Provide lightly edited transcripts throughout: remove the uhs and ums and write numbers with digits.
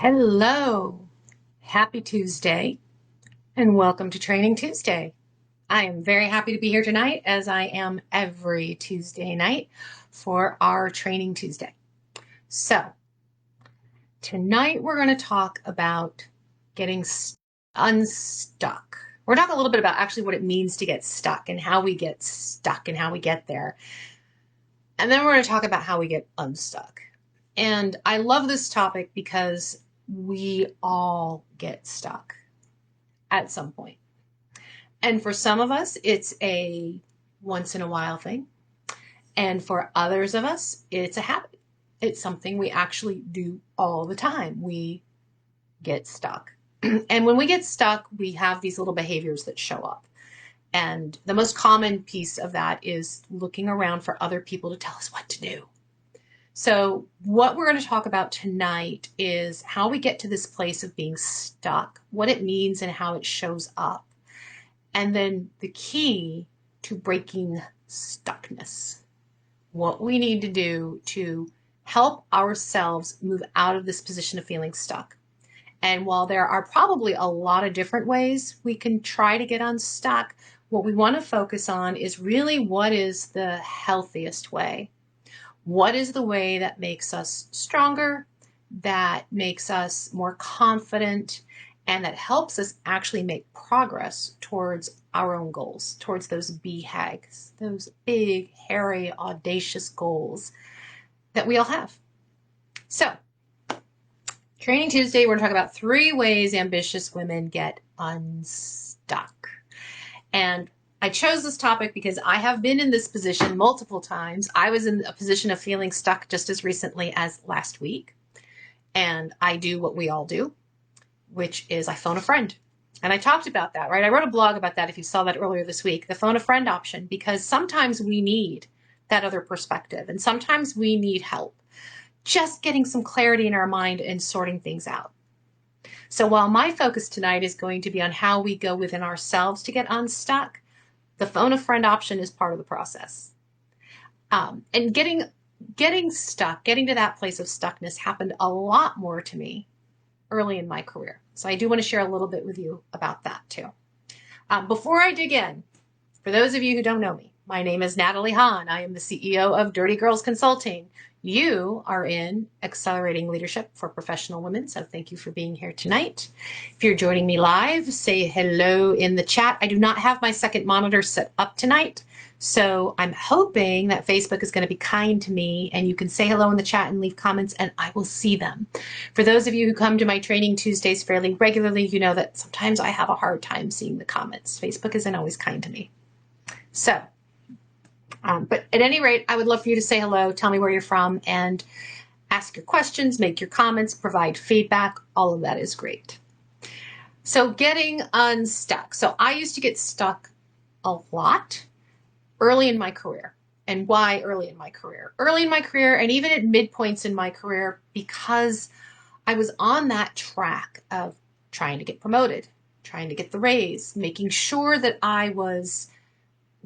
Hello, happy Tuesday, and welcome to Training Tuesday. I am very happy to be here tonight, as I am every Tuesday night for our Training Tuesday. So, tonight we're going to talk about getting unstuck. We're talking a little bit about actually what it means to get stuck and how we get stuck and how we get there. And then we're going to talk about how we get unstuck. And I love this topic because we all get stuck at some point. And for some of us, it's a once in a while thing. And for others of us, it's a habit. It's something we actually do all the time. We get stuck. And when we get stuck, we have these little behaviors that show up. And the most common piece of that is looking around for other people to tell us what to do. So what we're going to talk about tonight is how we get to this place of being stuck, what it means and how it shows up, and then the key to breaking stuckness, what we need to do to help ourselves move out of this position of feeling stuck. And while there are probably a lot of different ways we can try to get unstuck, what we want to focus on is really what is the healthiest way. What is the way that makes us stronger, that makes us more confident, and that helps us actually make progress towards our own goals, towards those BHAGs, those big, hairy, audacious goals that we all have. So, Training Tuesday, we're going to talk about 3 ways ambitious women get unstuck. And I chose this topic because I have been in this position multiple times. I was in a position of feeling stuck just as recently as last week. And I do what we all do, which is I phone a friend. And I talked about that, right? I wrote a blog about that if you saw that earlier this week, the phone a friend option, because sometimes we need that other perspective and sometimes we need help just getting some clarity in our mind and sorting things out. So while my focus tonight is going to be on how we go within ourselves to get unstuck, the phone a friend option is part of the process. And getting stuck, getting to that place of stuckness happened a lot more to me early in my career. So I do want to share a little bit with you about that too. Before I dig in, for those of you who don't know me, my name is Natalie Hahn. I am the CEO of Dirty Girls Consulting. You are in Accelerating Leadership for Professional Women, so thank you for being here tonight. If you're joining me live, say hello in the chat. I do not have my second monitor set up tonight, so I'm hoping that Facebook is going to be kind to me and you can say hello in the chat and leave comments and I will see them. For those of you who come to my Training Tuesdays fairly regularly, you know that sometimes I have a hard time seeing the comments. Facebook isn't always kind to me. So, but at any rate, I would love for you to say hello, tell me where you're from, and ask your questions, make your comments, provide feedback. All of that is great. So getting unstuck. So I used to get stuck a lot early in my career. And why early in my career? Early in my career and even at midpoints in my career, because I was on that track of trying to get promoted, trying to get the raise, making sure that I was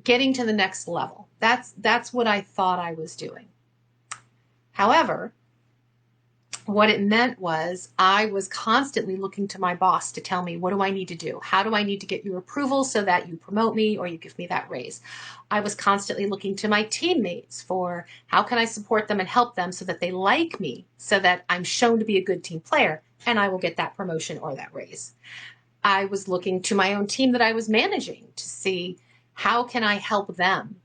getting to the next level. That's what I thought I was doing. However, what it meant was I was constantly looking to my boss to tell me, what do I need to do? How do I need to get your approval so that you promote me or you give me that raise? I was constantly looking to my teammates for how can I support them and help them so that they like me, so that I'm shown to be a good team player and I will get that promotion or that raise. I was looking to my own team that I was managing to see how can I help them.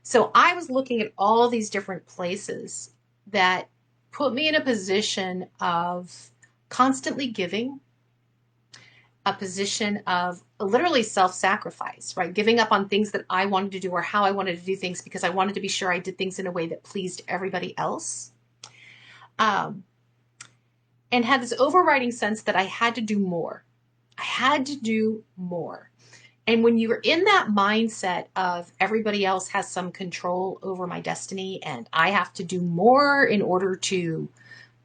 So I was looking at all these different places that put me in a position of constantly giving, a position of literally self-sacrifice, right? Giving up on things that I wanted to do or how I wanted to do things because I wanted to be sure I did things in a way that pleased everybody else. And had this overriding sense that I had to do more. I had to do more. And when you're in that mindset of everybody else has some control over my destiny and I have to do more in order to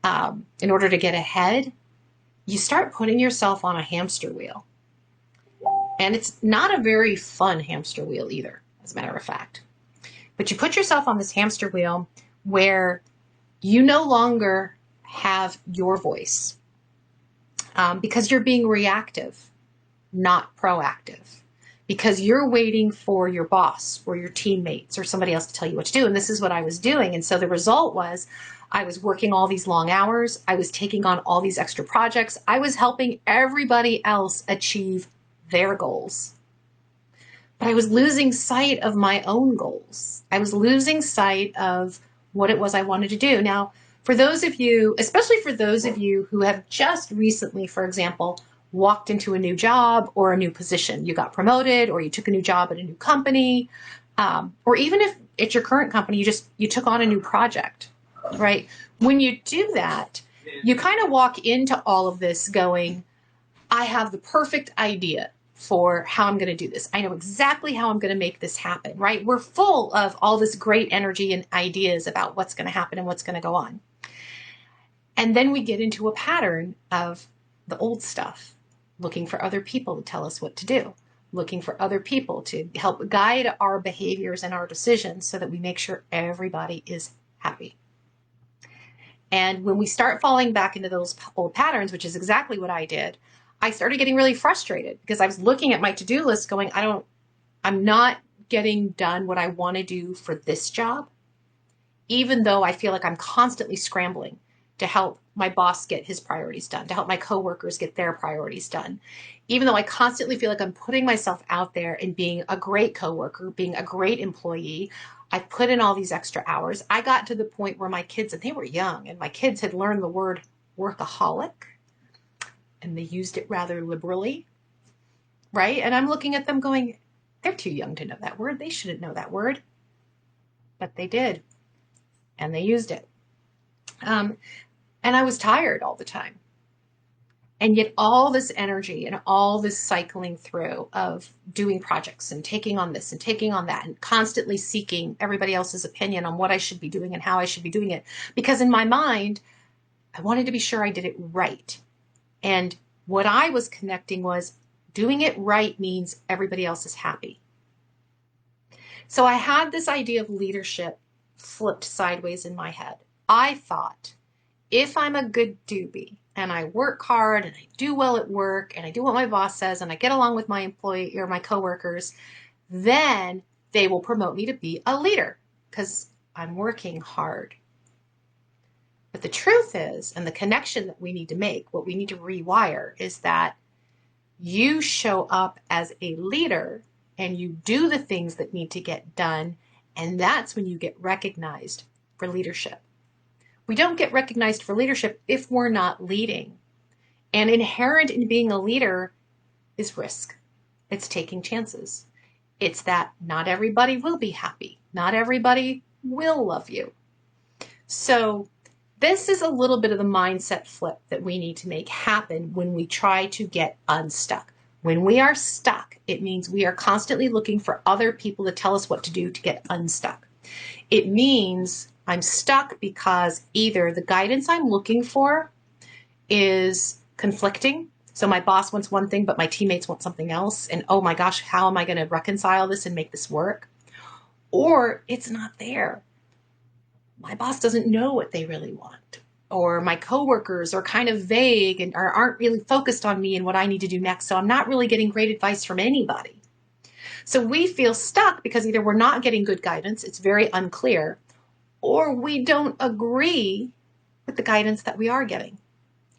get ahead, you start putting yourself on a hamster wheel. And it's not a very fun hamster wheel either, as a matter of fact. But you put yourself on this hamster wheel where you no longer have your voice. because you're being reactive, not proactive, because you're waiting for your boss or your teammates or somebody else to tell you what to do. And this is what I was doing. And so the result was I was working all these long hours. I was taking on all these extra projects. I was helping everybody else achieve their goals. But I was losing sight of my own goals. I was losing sight of what it was I wanted to do. Now, for those of you, especially for those of you who have just recently, for example, walked into a new job or a new position, you got promoted or you took a new job at a new company, or even if it's your current company, you took on a new project, right? When you do that, you kind of walk into all of this going, I have the perfect idea for how I'm going to do this. I know exactly how I'm going to make this happen, right? We're full of all this great energy and ideas about what's going to happen and what's going to go on. And then we get into a pattern of the old stuff, looking for other people to tell us what to do, looking for other people to help guide our behaviors and our decisions so that we make sure everybody is happy. And when we start falling back into those old patterns, which is exactly what I did, I started getting really frustrated because I was looking at my to-do list going, I'm not getting done what I want to do for this job, even though I feel like I'm constantly scrambling to help my boss get his priorities done, to help my coworkers get their priorities done. Even though I constantly feel like I'm putting myself out there and being a great coworker, being a great employee, I put in all these extra hours. I got to the point where my kids, and they were young, and my kids had learned the word workaholic, and they used it rather liberally, right? And I'm looking at them going, they're too young to know that word. They shouldn't know that word. But they did, and they used it. And I was tired all the time. And yet all this energy and all this cycling through of doing projects and taking on this and taking on that and constantly seeking everybody else's opinion on what I should be doing and how I should be doing it. Because in my mind, I wanted to be sure I did it right. And what I was connecting was doing it right means everybody else is happy. So I had this idea of leadership flipped sideways in my head. I thought, if I'm a good doobie and I work hard and I do well at work and I do what my boss says and I get along with my employee or my coworkers, then they will promote me to be a leader because I'm working hard. But the truth is, and the connection that we need to make, what we need to rewire is that you show up as a leader and you do the things that need to get done. And that's when you get recognized for leadership. We don't get recognized for leadership if we're not leading. And inherent in being a leader is risk. It's taking chances. It's that not everybody will be happy. Not everybody will love you. So this is a little bit of the mindset flip that we need to make happen when we try to get unstuck. When we are stuck, it means we are constantly looking for other people to tell us what to do to get unstuck. It means I'm stuck because either the guidance I'm looking for is conflicting. So my boss wants one thing, but my teammates want something else. And oh my gosh, how am I going to reconcile this and make this work? Or it's not there. My boss doesn't know what they really want. Or my coworkers are kind of vague and aren't really focused on me and what I need to do next. So I'm not really getting great advice from anybody. So we feel stuck because either we're not getting good guidance, it's very unclear, or we don't agree with the guidance that we are getting.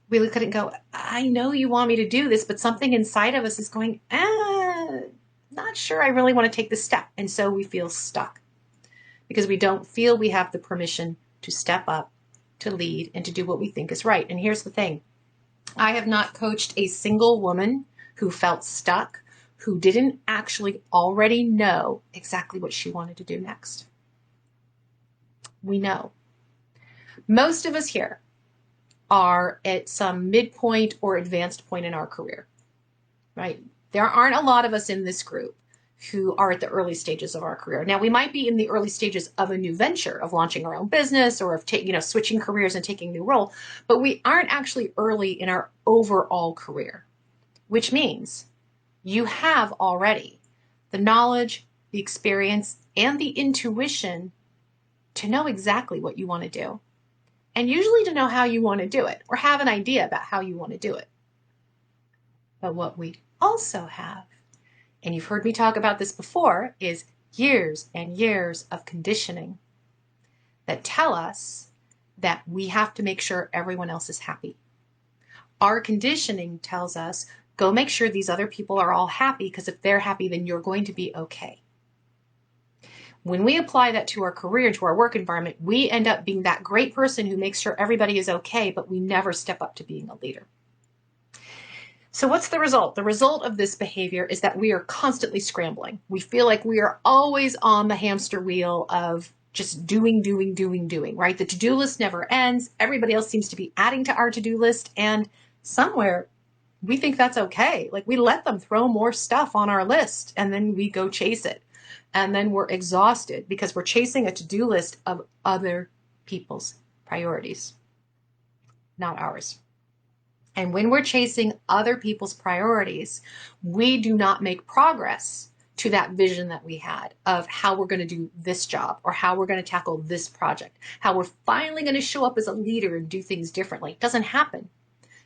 We look at it and go, I know you want me to do this, but something inside of us is going, not sure I really want to take this step. And so we feel stuck because we don't feel we have the permission to step up, to lead, and to do what we think is right. And here's the thing. I have not coached a single woman who felt stuck, who didn't actually already know exactly what she wanted to do next. We know. Most of us here are at some midpoint or advanced point in our career, right? There aren't a lot of us in this group who are at the early stages of our career. Now, we might be in the early stages of a new venture, of launching our own business or of switching careers and taking a new role, but we aren't actually early in our overall career, which means you have already the knowledge, the experience, and the intuition to know exactly what you want to do, and usually to know how you want to do it or have an idea about how you want to do it. But what we also have, and you've heard me talk about this before, is years and years of conditioning that tell us that we have to make sure everyone else is happy. Our conditioning tells us, go make sure these other people are all happy, because if they're happy, then you're going to be okay. When we apply that to our career, to our work environment, we end up being that great person who makes sure everybody is okay, but we never step up to being a leader. So what's the result? The result of this behavior is that we are constantly scrambling. We feel like we are always on the hamster wheel of just doing, right? The to-do list never ends. Everybody else seems to be adding to our to-do list. And somewhere we think that's okay. Like, we let them throw more stuff on our list and then we go chase it. And then we're exhausted because we're chasing a to-do list of other people's priorities, not ours. And when we're chasing other people's priorities, we do not make progress to that vision that we had of how we're going to do this job, or how we're going to tackle this project, how we're finally going to show up as a leader and do things differently. It doesn't happen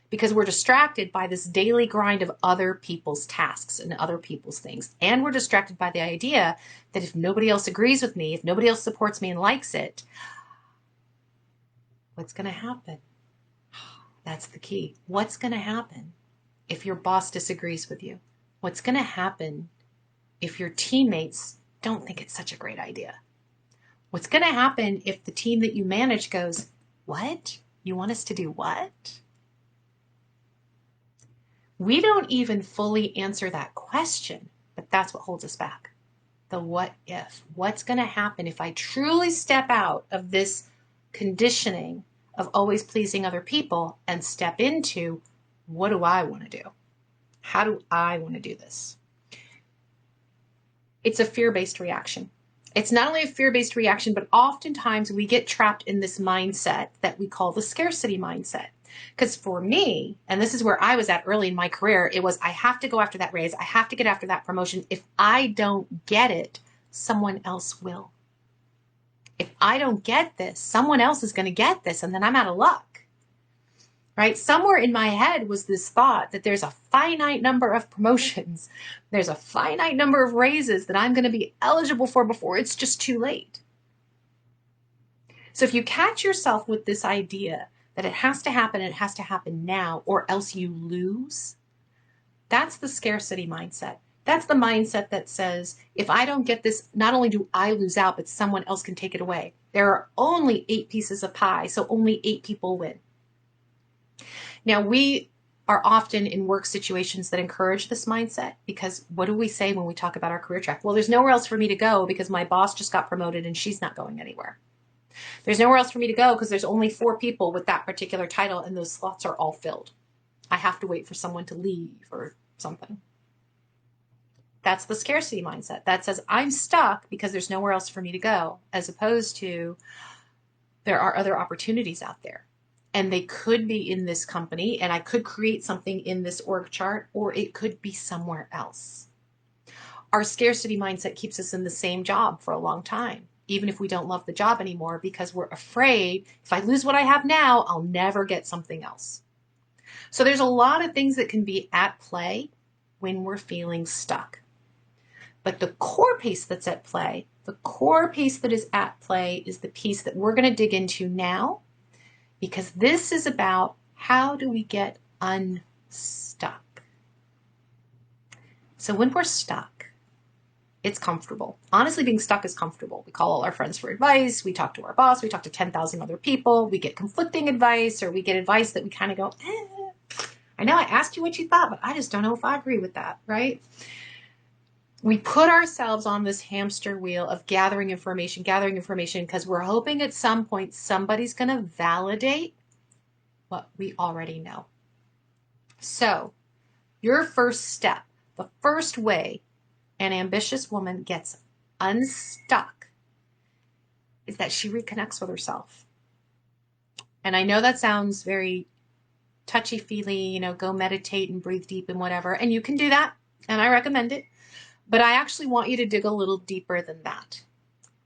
because we're distracted by this daily grind of other people's tasks and other people's things. And we're distracted by the idea that if nobody else agrees with me, if nobody else supports me and likes it, what's going to happen? That's the key. What's going to happen if your boss disagrees with you? What's going to happen if your teammates don't think it's such a great idea? What's going to happen if the team that you manage goes, what? You want us to do what? We don't even fully answer that question, but that's what holds us back. The what if. What's going to happen if I truly step out of this conditioning of always pleasing other people and step into, what do I want to do? How do I want to do this? It's a fear-based reaction. It's not only a fear-based reaction, but oftentimes we get trapped in this mindset that we call the scarcity mindset. Because for me, and this is where I was at early in my career, it was, I have to go after that raise. I have to get after that promotion. If I don't get it, someone else will. If I don't get this, someone else is going to get this, and then I'm out of luck, right? Somewhere in my head was this thought that there's a finite number of promotions. There's a finite number of raises that I'm going to be eligible for before it's just too late. So if you catch yourself with this idea that it has to happen and it has to happen now or else you lose, that's the scarcity mindset. That's the mindset that says, if I don't get this, not only do I lose out, but someone else can take it away. There are only 8 pieces of pie, so only 8 people win. Now, we are often in work situations that encourage this mindset, because what do we say when we talk about our career track? Well, there's nowhere else for me to go because my boss just got promoted and she's not going anywhere. There's nowhere else for me to go because there's only 4 people with that particular title and those slots are all filled. I have to wait for someone to leave or something. That's the scarcity mindset. That says I'm stuck because there's nowhere else for me to go, as opposed to there are other opportunities out there. And they could be in this company, and I could create something in this org chart, or it could be somewhere else. Our scarcity mindset keeps us in the same job for a long time, even if we don't love the job anymore, because we're afraid if I lose what I have now, I'll never get something else. So there's a lot of things that can be at play when we're feeling stuck. But the core piece that's at play, the core piece that is at play is the piece that we're going to dig into now, because this is about how do we get unstuck. So when we're stuck, it's comfortable. Honestly, being stuck is comfortable. We call all our friends for advice. We talk to our boss. We talk to 10,000 other people. We get conflicting advice, or we get advice that we kind of go, I know I asked you what you thought, but I just don't know if I agree with that, right? We put ourselves on this hamster wheel of gathering information, because we're hoping at some point somebody's going to validate what we already know. So your first step, the first way an ambitious woman gets unstuck, is that she reconnects with herself. And I know that sounds very touchy-feely, go meditate and breathe deep and whatever, and you can do that, and I recommend it. But I actually want you to dig a little deeper than that.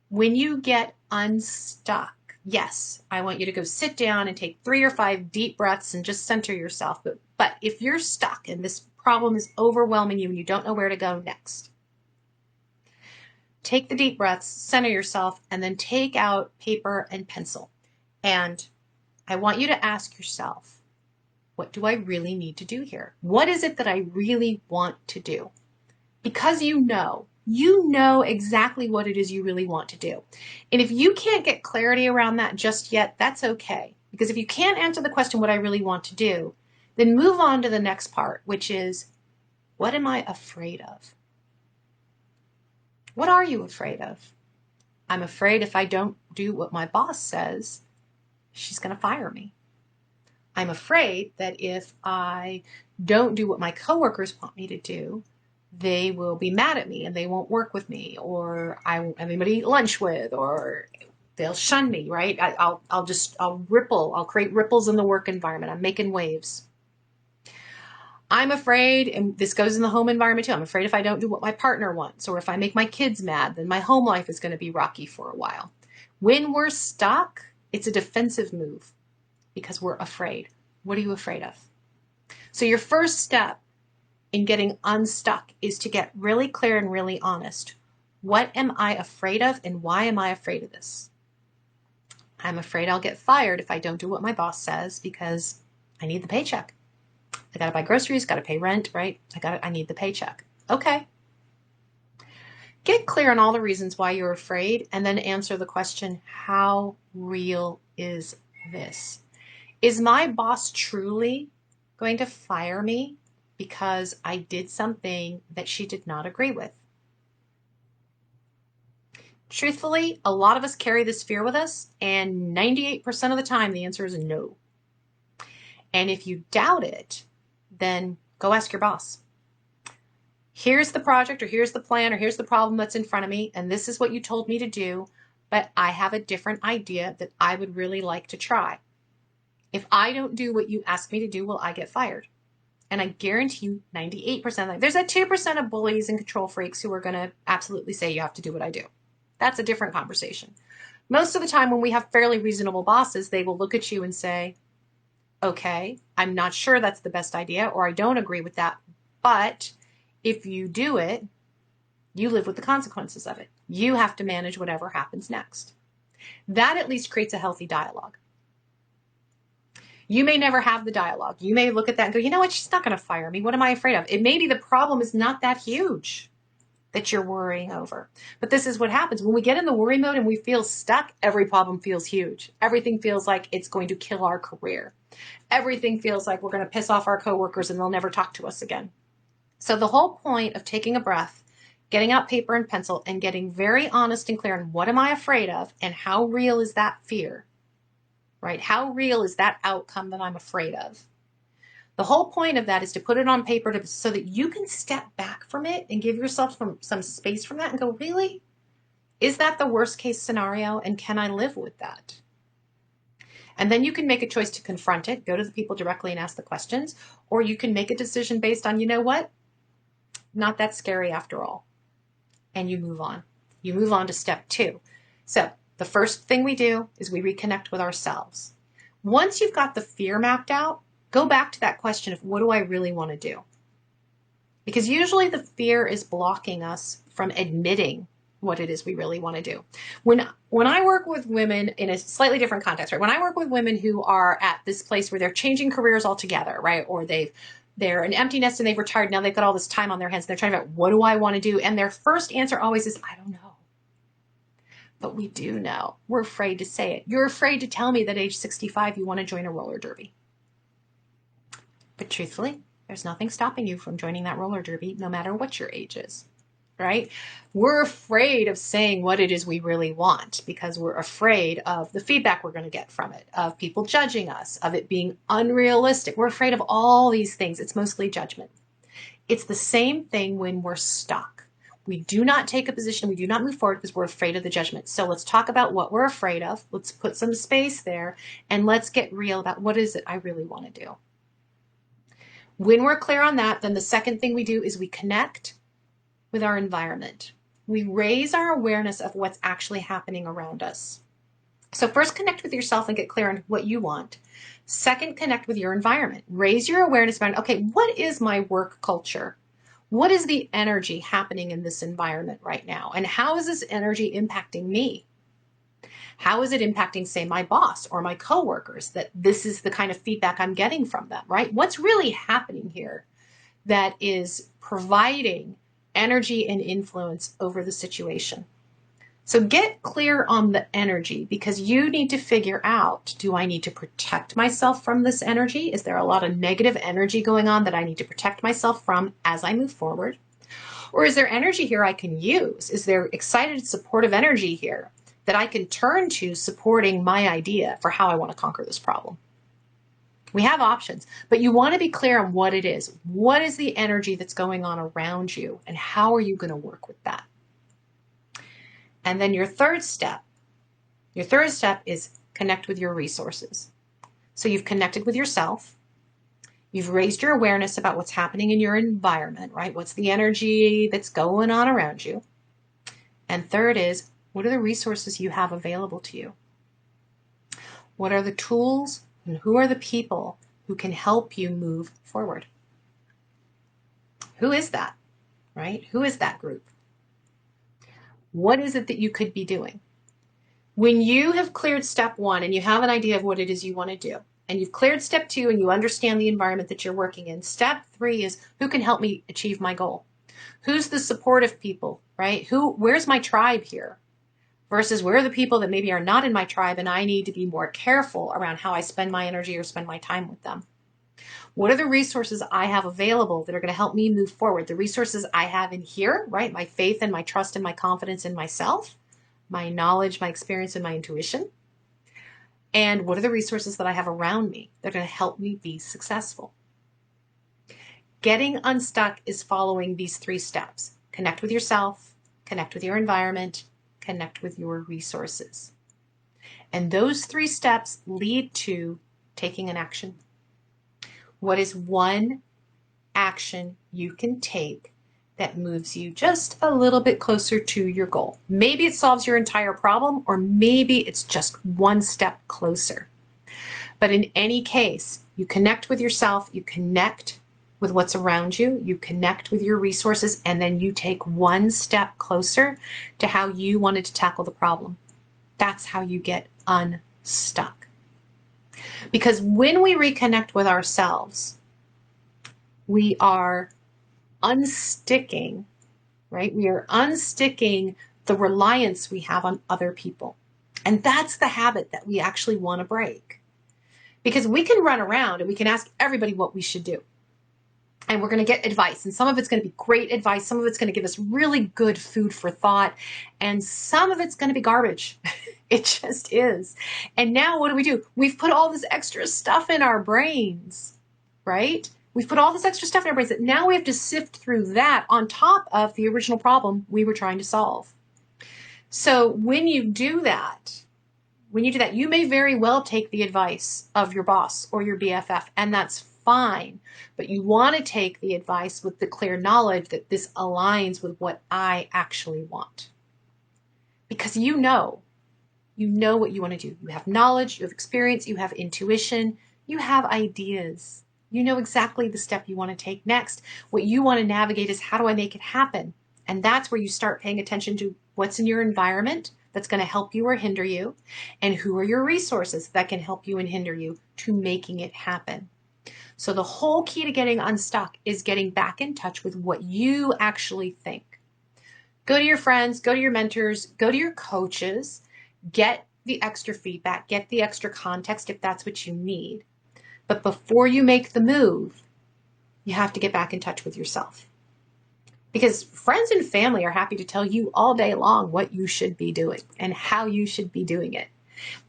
When you get unstuck, yes, I want you to go sit down and take 3 or 5 deep breaths and just center yourself. But if you're stuck, and this problem is overwhelming you and you don't know where to go next. Take the deep breaths, center yourself, and then take out paper and pencil. And I want you to ask yourself, what do I really need to do here? What is it that I really want to do? Because you know exactly what it is you really want to do. And if you can't get clarity around that just yet, that's okay. Because if you can't answer the question, what I really want to do, then move on to the next part, which is, what am I afraid of? What are you afraid of? I'm afraid if I don't do what my boss says, she's going to fire me. I'm afraid that if I don't do what my coworkers want me to do, they will be mad at me and they won't work with me, or I won't have anybody to eat lunch with, or they'll shun me, right? I'll ripple. I'll create ripples in the work environment. I'm making waves. I'm afraid, and this goes in the home environment too, I'm afraid if I don't do what my partner wants, or if I make my kids mad, then my home life is going to be rocky for a while. When we're stuck, it's a defensive move because we're afraid. What are you afraid of? So your first step in getting unstuck is to get really clear and really honest. What am I afraid of, and why am I afraid of this? I'm afraid I'll get fired if I don't do what my boss says because I need the paycheck. I got to buy groceries, got to pay rent, right? I need the paycheck. Okay. Get clear on all the reasons why you're afraid and then answer the question, how real is this? Is my boss truly going to fire me because I did something that she did not agree with? Truthfully, a lot of us carry this fear with us, and 98% of the time the answer is no. And if you doubt it, then go ask your boss. Here's the project, or here's the plan, or here's the problem that's in front of me, and this is what you told me to do, but I have a different idea that I would really like to try. If I don't do what you asked me to do, will I get fired? And I guarantee you 98%. There's that 2% of bullies and control freaks who are going to absolutely say you have to do what I do. That's a different conversation. Most of the time when we have fairly reasonable bosses, they will look at you and say, okay, I'm not sure that's the best idea, or I don't agree with that, but if you do it, you live with the consequences of it. You have to manage whatever happens next. That at least creates a healthy dialogue. You may never have the dialogue. You may look at that and go, you know what, she's not going to fire me. What am I afraid of? It may be the problem is not that huge that you're worrying over. But this is what happens. When we get in the worry mode and we feel stuck, every problem feels huge. Everything feels like it's going to kill our career. Everything feels like we're going to piss off our coworkers and they'll never talk to us again. So the whole point of taking a breath, getting out paper and pencil, and getting very honest and clear on what am I afraid of and how real is that fear, right? How real is that outcome that I'm afraid of? The whole point of that is to put it on paper so that you can step back from it and give yourself some space from that and go, really? Is that the worst case scenario? And can I live with that? And then you can make a choice to confront it, go to the people directly and ask the questions, or you can make a decision based on, you know what? Not that scary after all. And you move on. You move on to step 2. So the first thing we do is we reconnect with ourselves. Once you've got the fear mapped out, go back to that question of what do I really want to do? Because usually the fear is blocking us from admitting what it is we really want to do. When I work with women in a slightly different context, right? When I work with women who are at this place where they're changing careers altogether, right? Or they're an empty nest and they've retired. Now they've got all this time on their hands. And they're trying to figure out, what do I want to do? And their first answer always is, I don't know. But we do know. We're afraid to say it. You're afraid to tell me that age 65, you want to join a roller derby. But truthfully, there's nothing stopping you from joining that roller derby, no matter what your age is, right? We're afraid of saying what it is we really want because we're afraid of the feedback we're going to get from it, of people judging us, of it being unrealistic. We're afraid of all these things. It's mostly judgment. It's the same thing when we're stuck. We do not take a position. We do not move forward because we're afraid of the judgment. So let's talk about what we're afraid of. Let's put some space there and let's get real about what is it I really want to do. When we're clear on that, then the second thing we do is we connect with our environment. We raise our awareness of what's actually happening around us. So first, connect with yourself and get clear on what you want. Second, connect with your environment. Raise your awareness around, okay, what is my work culture? What is the energy happening in this environment right now? And how is this energy impacting me? How is it impacting, say, my boss or my coworkers, that this is the kind of feedback I'm getting from them, right? What's really happening here that is providing energy and influence over the situation? So get clear on the energy, because you need to figure out, do I need to protect myself from this energy? Is there a lot of negative energy going on that I need to protect myself from as I move forward? Or is there energy here I can use? Is there excited, supportive energy here that I can turn to supporting my idea for how I want to conquer this problem? We have options, but you want to be clear on what it is. What is the energy that's going on around you, and how are you going to work with that? And then your third step is connect with your resources. So you've connected with yourself. You've raised your awareness about what's happening in your environment, right? What's the energy that's going on around you? And third is, what are the resources you have available to you? What are the tools, and who are the people who can help you move forward? Who is that, right? Who is that group? What is it that you could be doing? When you have cleared step one and you have an idea of what it is you want to do, and you've cleared step two and you understand the environment that you're working in, step three is, who can help me achieve my goal? Who's the supportive people, right? Where's my tribe here? Versus where are the people that maybe are not in my tribe and I need to be more careful around how I spend my energy or spend my time with them? What are the resources I have available that are going to help me move forward? The resources I have in here, right? My faith and my trust and my confidence in myself, my knowledge, my experience, and my intuition. And what are the resources that I have around me that are going to help me be successful? Getting unstuck is following these three steps. Connect with yourself, connect with your environment, connect with your resources. And those three steps lead to taking an action. What is one action you can take that moves you just a little bit closer to your goal? Maybe it solves your entire problem, or maybe it's just one step closer. But in any case, you connect with yourself, you connect with what's around you, you connect with your resources, and then you take one step closer to how you wanted to tackle the problem. That's how you get unstuck. Because when we reconnect with ourselves, we are unsticking, right? We are unsticking the reliance we have on other people. And that's the habit that we actually want to break. Because we can run around and we can ask everybody what we should do. And we're going to get advice. And some of it's going to be great advice. Some of it's going to give us really good food for thought. And some of it's going to be garbage. It just is. And now what do? We've put all this extra stuff in our brains, right? We've put all this extra stuff in our brains that now we have to sift through that on top of the original problem we were trying to solve. So when you do that, you may very well take the advice of your boss or your BFF, and that's fine. But you want to take the advice with the clear knowledge that this aligns with what I actually want. Because you know what you want to do. You have knowledge, you have experience, you have intuition, you have ideas. You know exactly the step you want to take next. What you want to navigate is, how do I make it happen? And that's where you start paying attention to what's in your environment that's going to help you or hinder you, and who are your resources that can help you and hinder you to making it happen. So the whole key to getting unstuck is getting back in touch with what you actually think. Go to your friends, go to your mentors, go to your coaches, get the extra feedback, get the extra context if that's what you need. But before you make the move, you have to get back in touch with yourself. Because friends and family are happy to tell you all day long what you should be doing and how you should be doing it.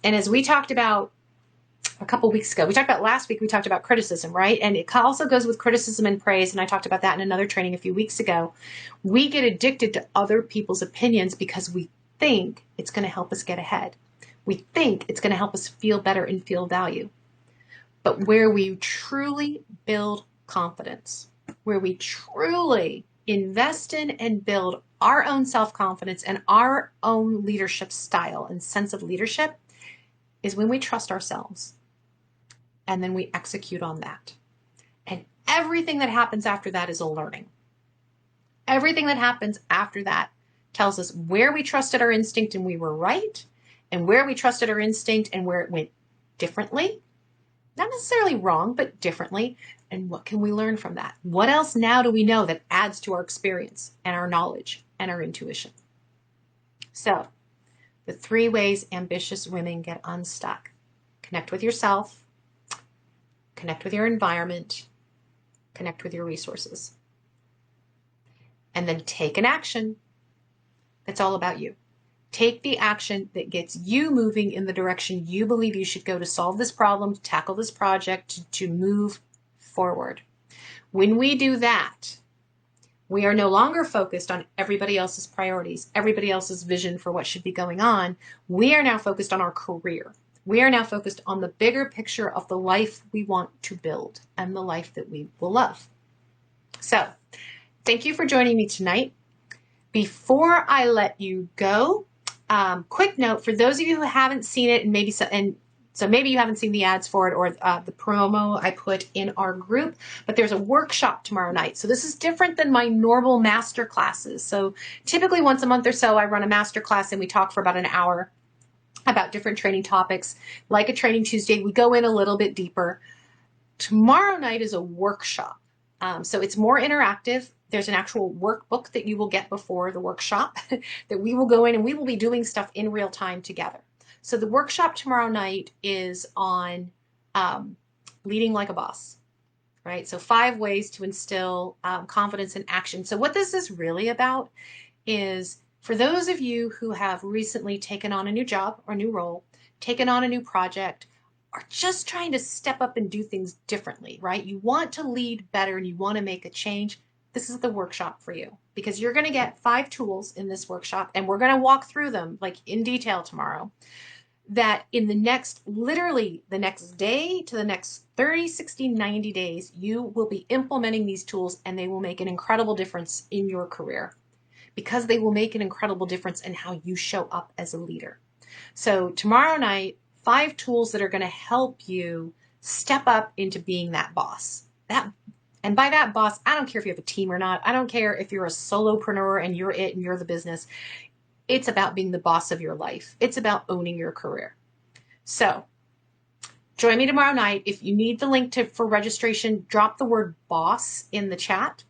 And as we talked about a couple weeks ago, last week, we talked about criticism, right? And it also goes with criticism and praise. And I talked about that in another training a few weeks ago. We get addicted to other people's opinions because we think it's going to help us get ahead. We think it's going to help us feel better and feel value. But where we truly build confidence, where we truly invest in and build our own self-confidence and our own leadership style and sense of leadership, is when we trust ourselves and then we execute on that. And everything that happens after that is a learning. Everything that happens after that tells us where we trusted our instinct and we were right, and where we trusted our instinct and where it went differently. Not necessarily wrong, but differently. And what can we learn from that? What else now do we know that adds to our experience and our knowledge and our intuition? So, the 3 ways ambitious women get unstuck. Connect with yourself, connect with your environment, connect with your resources. And then take an action that's all about you. Take the action that gets you moving in the direction you believe you should go to solve this problem, to tackle this project, to move forward. When we do that, we are no longer focused on everybody else's priorities, everybody else's vision for what should be going on. We are now focused on our career. We are now focused on the bigger picture of the life we want to build and the life that we will love. So, thank you for joining me tonight. Before I let you go, quick note for those of you who haven't seen it, and maybe you haven't seen the ads for it or the promo I put in our group, but there's a workshop tomorrow night. So this is different than my normal master classes. So typically once a month or so, I run a master class and we talk for about an hour about different training topics. Like a Training Tuesday, we go in a little bit deeper. Tomorrow night is a workshop. So it's more interactive. There's an actual workbook that you will get before the workshop that we will go in and we will be doing stuff in real time together. So the workshop tomorrow night is on leading like a boss, right? So 5 ways to instill confidence in action. So what this is really about is for those of you who have recently taken on a new job or new role, taken on a new project, are just trying to step up and do things differently, right? You want to lead better and you want to make a change. This is the workshop for you because you're going to get 5 tools in this workshop and we're going to walk through them like in detail tomorrow, that in the next, literally the next day to the next 30, 60, 90 days, you will be implementing these tools and they will make an incredible difference in your career because they will make an incredible difference in how you show up as a leader. So tomorrow night, 5 tools that are going to help you step up into being that boss. And by that boss, I don't care if you have a team or not. I don't care if you're a solopreneur and you're it and you're the business. It's about being the boss of your life. It's about owning your career. So join me tomorrow night. If you need the link for registration, drop the word boss in the chat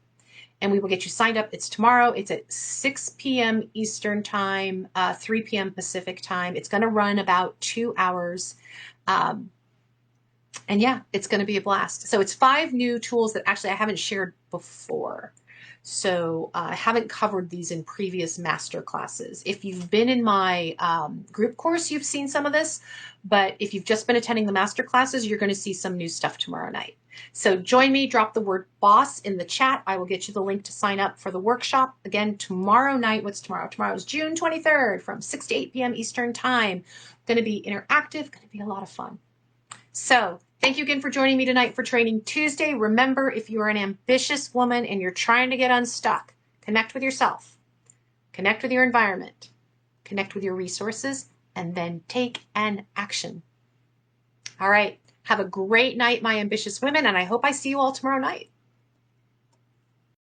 and we will get you signed up. It's tomorrow. It's at 6 p.m. Eastern time, 3 p.m. Pacific time. It's going to run about 2 hours. And yeah, it's going to be a blast. So it's 5 new tools that actually I haven't shared before. So I haven't covered these in previous master classes. If you've been in my group course, you've seen some of this. But if you've just been attending the master classes, you're going to see some new stuff tomorrow night. So join me, drop the word boss in the chat. I will get you the link to sign up for the workshop. Again, tomorrow night, what's tomorrow? Tomorrow is June 23rd from 6 to 8 p.m. Eastern time. Going to be interactive, going to be a lot of fun. So thank you again for joining me tonight for Training Tuesday. Remember, if you are an ambitious woman and you're trying to get unstuck, connect with yourself, connect with your environment, connect with your resources, and then take an action. All right. Have a great night, my ambitious women, and I hope I see you all tomorrow night.